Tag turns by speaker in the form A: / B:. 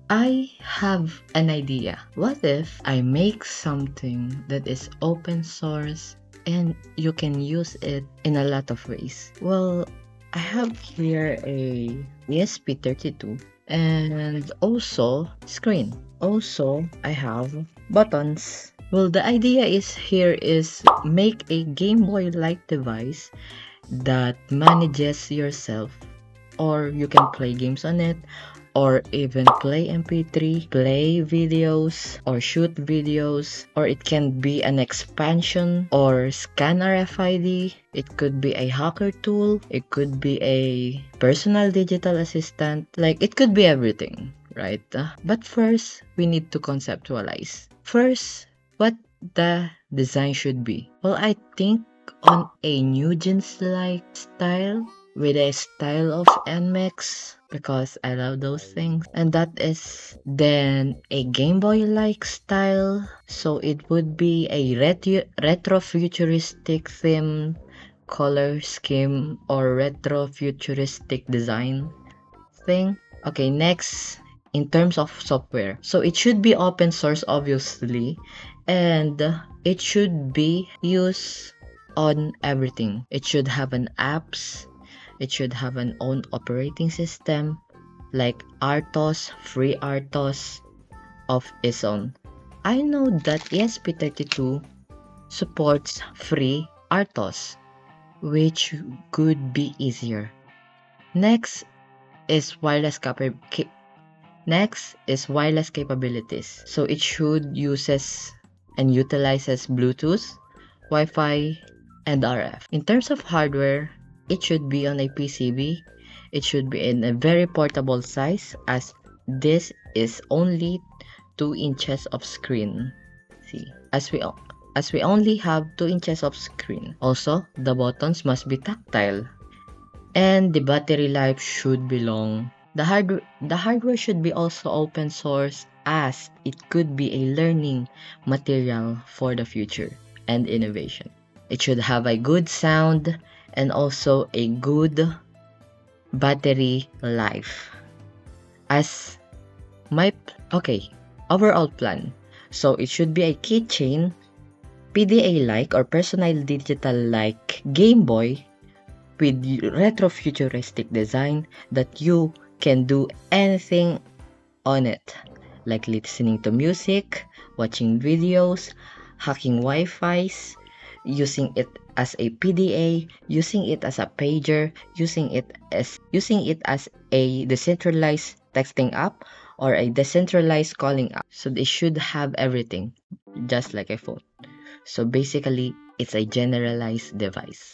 A: I have an idea. What if I make something that is open source and you can use it in a lot of ways? Well, I have here a ESP32 and also screen. Also, I have buttons. Well, the idea is make a Game Boy-like device that manages yourself, or you can play games on it, or even play MP3, play videos, or shoot videos, or it can be an expansion or scan RFID. It could be a hacker tool, it could be a personal digital assistant, like it could be everything, right? But first, we need to conceptualize. First, what the design should be. Well, I think on a Nugent-like style, with a style of NMAX, because I love those things. And that is then a Game Boy-like style. So it would be a retro-futuristic theme, color scheme, or retro-futuristic design thing. Okay, next, in terms of software. So it should be open source, obviously, and it should be used on everything. It should have an apps, it should have an own operating system like RTOS, free RTOS of its own. I know that ESP32 supports free RTOS, which could be easier. Next is wireless capabilities. So it should uses and utilizes Bluetooth, Wi-Fi, and RF. In terms of hardware, it should be on a PCB. It should be in a very portable size, as this is only 2 inches of screen. See, as we only have 2 inches of screen. Also, the buttons must be tactile, and the battery life should be long. The hardware should be also open source, as it could be a learning material for the future and innovation. It should have a good sound and also a good battery life. As my overall plan. So it should be a keychain, PDA-like or personal digital-like Game Boy with retro-futuristic design that you can do anything on it, like listening to music, watching videos, hacking Wi-Fi's, using it as a PDA, using it as a pager, using it as a decentralized texting app or a decentralized calling app. So they should have everything, just like a phone. So basically, it's a generalized device.